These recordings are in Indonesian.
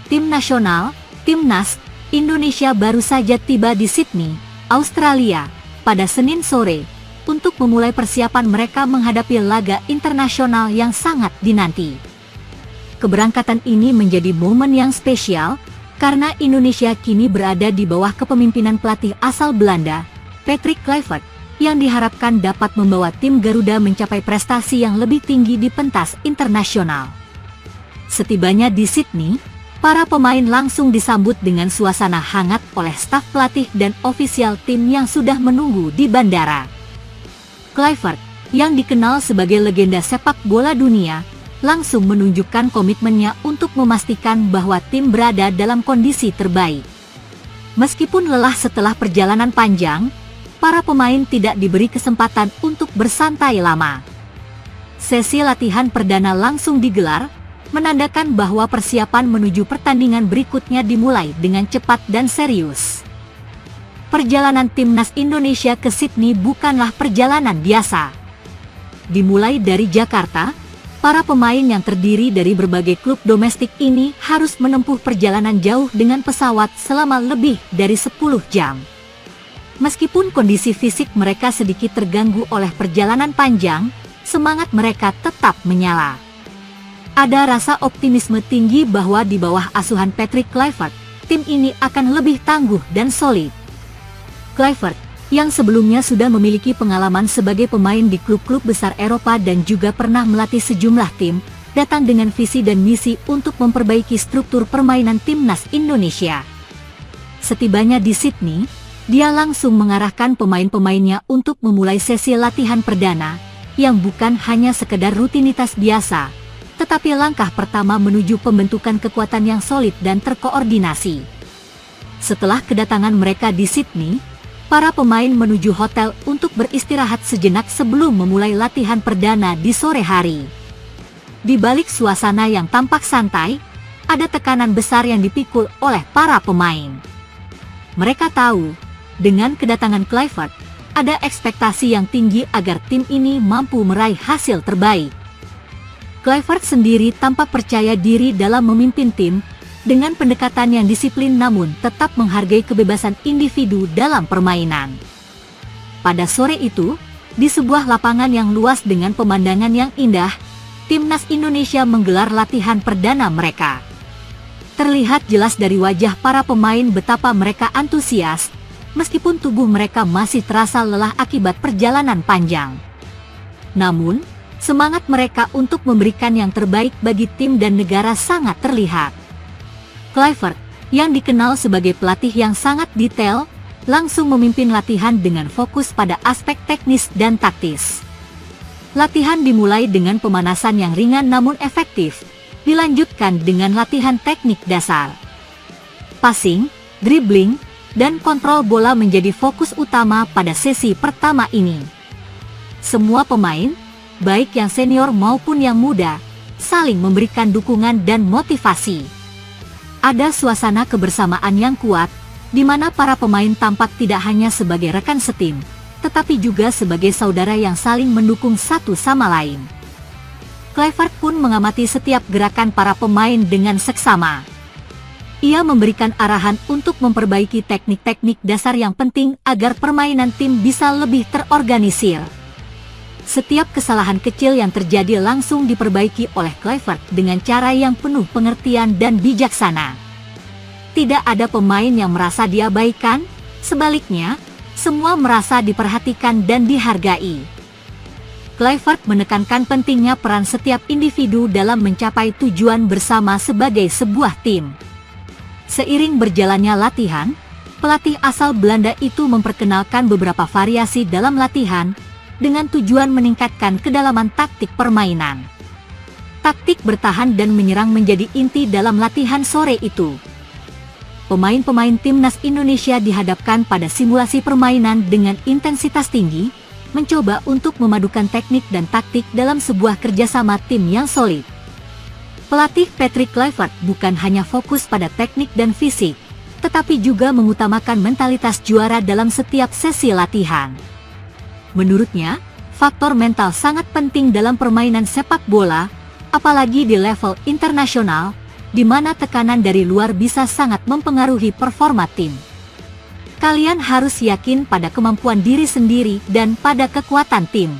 Tim nasional, Timnas, Indonesia baru saja tiba di Sydney, Australia, pada Senin sore, untuk memulai persiapan mereka menghadapi laga internasional yang sangat dinanti. Keberangkatan ini menjadi momen yang spesial, karena Indonesia kini berada di bawah kepemimpinan pelatih asal Belanda, Patrick Kluivert, yang diharapkan dapat membawa tim Garuda mencapai prestasi yang lebih tinggi di pentas internasional. Setibanya di Sydney, para pemain langsung disambut dengan suasana hangat oleh staf pelatih dan ofisial tim yang sudah menunggu di bandara. Kluivert, yang dikenal sebagai legenda sepak bola dunia, langsung menunjukkan komitmennya untuk memastikan bahwa tim berada dalam kondisi terbaik. Meskipun lelah setelah perjalanan panjang, para pemain tidak diberi kesempatan untuk bersantai lama. Sesi latihan perdana langsung digelar, menandakan bahwa persiapan menuju pertandingan berikutnya dimulai dengan cepat dan serius. Perjalanan Timnas Indonesia ke Sydney bukanlah perjalanan biasa. Dimulai dari Jakarta, para pemain yang terdiri dari berbagai klub domestik ini harus menempuh perjalanan jauh dengan pesawat selama lebih dari 10 jam. Meskipun kondisi fisik mereka sedikit terganggu oleh perjalanan panjang, semangat mereka tetap menyala. Ada rasa optimisme tinggi bahwa di bawah asuhan Patrick Kluivert, tim ini akan lebih tangguh dan solid. Kluivert, yang sebelumnya sudah memiliki pengalaman sebagai pemain di klub-klub besar Eropa dan juga pernah melatih sejumlah tim, datang dengan visi dan misi untuk memperbaiki struktur permainan Timnas Indonesia. Setibanya di Sydney, dia langsung mengarahkan pemain-pemainnya untuk memulai sesi latihan perdana, yang bukan hanya sekedar rutinitas biasa, tetapi langkah pertama menuju pembentukan kekuatan yang solid dan terkoordinasi. Setelah kedatangan mereka di Sydney, para pemain menuju hotel untuk beristirahat sejenak sebelum memulai latihan perdana di sore hari. Di balik suasana yang tampak santai, ada tekanan besar yang dipikul oleh para pemain. Mereka tahu, dengan kedatangan Kluivert, ada ekspektasi yang tinggi agar tim ini mampu meraih hasil terbaik. Kluivert sendiri tampak percaya diri dalam memimpin tim, dengan pendekatan yang disiplin namun tetap menghargai kebebasan individu dalam permainan. Pada sore itu, di sebuah lapangan yang luas dengan pemandangan yang indah, Timnas Indonesia menggelar latihan perdana mereka. Terlihat jelas dari wajah para pemain betapa mereka antusias, meskipun tubuh mereka masih terasa lelah akibat perjalanan panjang. Namun, semangat mereka untuk memberikan yang terbaik bagi tim dan negara sangat terlihat. Kluivert, yang dikenal sebagai pelatih yang sangat detail, langsung memimpin latihan dengan fokus pada aspek teknis dan taktis. Latihan dimulai dengan pemanasan yang ringan namun efektif, dilanjutkan dengan latihan teknik dasar. Passing, dribbling, dan kontrol bola menjadi fokus utama pada sesi pertama ini. Semua pemain, baik yang senior maupun yang muda, saling memberikan dukungan dan motivasi. Ada suasana kebersamaan yang kuat, di mana para pemain tampak tidak hanya sebagai rekan setim, tetapi juga sebagai saudara yang saling mendukung satu sama lain. Kluivert pun mengamati setiap gerakan para pemain dengan seksama. Ia memberikan arahan untuk memperbaiki teknik-teknik dasar yang penting agar permainan tim bisa lebih terorganisir. Setiap kesalahan kecil yang terjadi langsung diperbaiki oleh Kluivert dengan cara yang penuh pengertian dan bijaksana. Tidak ada pemain yang merasa diabaikan, sebaliknya, semua merasa diperhatikan dan dihargai. Kluivert menekankan pentingnya peran setiap individu dalam mencapai tujuan bersama sebagai sebuah tim. Seiring berjalannya latihan, pelatih asal Belanda itu memperkenalkan beberapa variasi dalam latihan, dengan tujuan meningkatkan kedalaman taktik permainan. Taktik bertahan dan menyerang menjadi inti dalam latihan sore itu. Pemain-pemain Timnas Indonesia dihadapkan pada simulasi permainan dengan intensitas tinggi, mencoba untuk memadukan teknik dan taktik dalam sebuah kerjasama tim yang solid. Pelatih Patrick Kluivert bukan hanya fokus pada teknik dan fisik, tetapi juga mengutamakan mentalitas juara dalam setiap sesi latihan. Menurutnya, faktor mental sangat penting dalam permainan sepak bola, apalagi di level internasional, di mana tekanan dari luar bisa sangat mempengaruhi performa tim. Kalian harus yakin pada kemampuan diri sendiri dan pada kekuatan tim.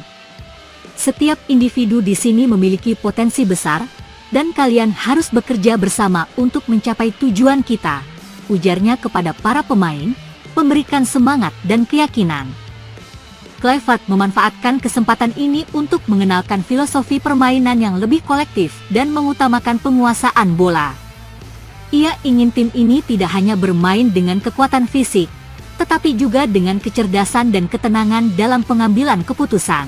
Setiap individu di sini memiliki potensi besar, dan kalian harus bekerja bersama untuk mencapai tujuan kita, ujarnya kepada para pemain, memberikan semangat dan keyakinan. Kluivert memanfaatkan kesempatan ini untuk mengenalkan filosofi permainan yang lebih kolektif dan mengutamakan penguasaan bola. Ia ingin tim ini tidak hanya bermain dengan kekuatan fisik, tetapi juga dengan kecerdasan dan ketenangan dalam pengambilan keputusan.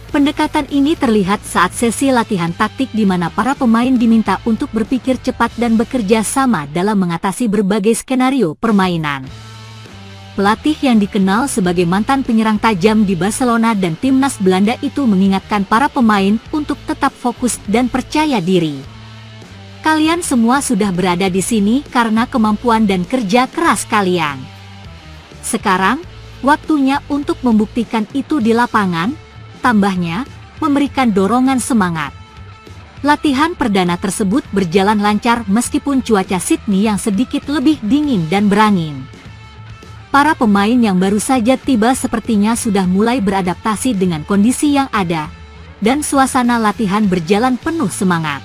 Pendekatan ini terlihat saat sesi latihan taktik di mana para pemain diminta untuk berpikir cepat dan bekerja sama dalam mengatasi berbagai skenario permainan. Pelatih yang dikenal sebagai mantan penyerang tajam di Barcelona dan timnas Belanda itu mengingatkan para pemain untuk tetap fokus dan percaya diri. Kalian semua sudah berada di sini karena kemampuan dan kerja keras kalian. Sekarang, waktunya untuk membuktikan itu di lapangan, tambahnya, memberikan dorongan semangat. Latihan perdana tersebut berjalan lancar meskipun cuaca Sydney yang sedikit lebih dingin dan berangin. Para pemain yang baru saja tiba sepertinya sudah mulai beradaptasi dengan kondisi yang ada, dan suasana latihan berjalan penuh semangat.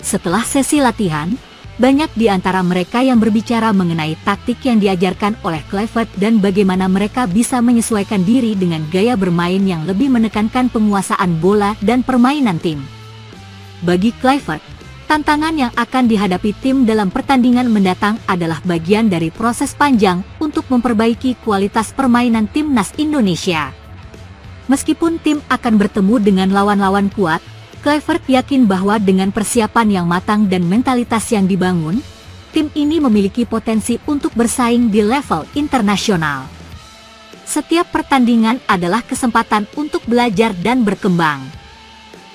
Setelah sesi latihan, banyak di antara mereka yang berbicara mengenai taktik yang diajarkan oleh Kluivert dan bagaimana mereka bisa menyesuaikan diri dengan gaya bermain yang lebih menekankan penguasaan bola dan permainan tim. Bagi Kluivert, tantangan yang akan dihadapi tim dalam pertandingan mendatang adalah bagian dari proses panjang untuk memperbaiki kualitas permainan timnas Indonesia. Meskipun tim akan bertemu dengan lawan-lawan kuat, Kluivert yakin bahwa dengan persiapan yang matang dan mentalitas yang dibangun, tim ini memiliki potensi untuk bersaing di level internasional. Setiap pertandingan adalah kesempatan untuk belajar dan berkembang.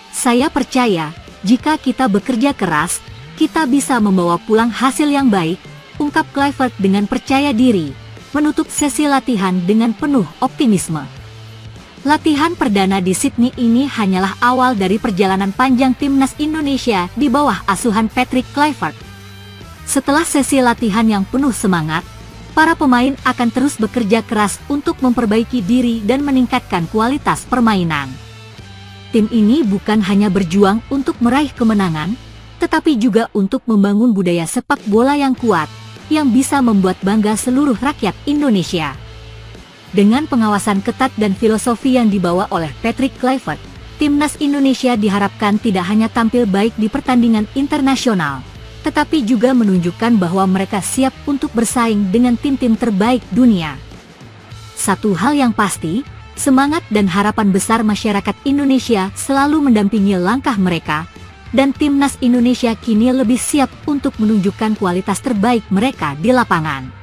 Saya percaya, jika kita bekerja keras, kita bisa membawa pulang hasil yang baik, ungkap Kluivert dengan percaya diri, menutup sesi latihan dengan penuh optimisme. Latihan perdana di Sydney ini hanyalah awal dari perjalanan panjang timnas Indonesia di bawah asuhan Patrick Kluivert. Setelah sesi latihan yang penuh semangat, para pemain akan terus bekerja keras untuk memperbaiki diri dan meningkatkan kualitas permainan. Tim ini bukan hanya berjuang untuk meraih kemenangan, tetapi juga untuk membangun budaya sepak bola yang kuat, yang bisa membuat bangga seluruh rakyat Indonesia. Dengan pengawasan ketat dan filosofi yang dibawa oleh Patrick Kluivert, timnas Indonesia diharapkan tidak hanya tampil baik di pertandingan internasional, tetapi juga menunjukkan bahwa mereka siap untuk bersaing dengan tim-tim terbaik dunia. Satu hal yang pasti, semangat dan harapan besar masyarakat Indonesia selalu mendampingi langkah mereka, dan timnas Indonesia kini lebih siap untuk menunjukkan kualitas terbaik mereka di lapangan.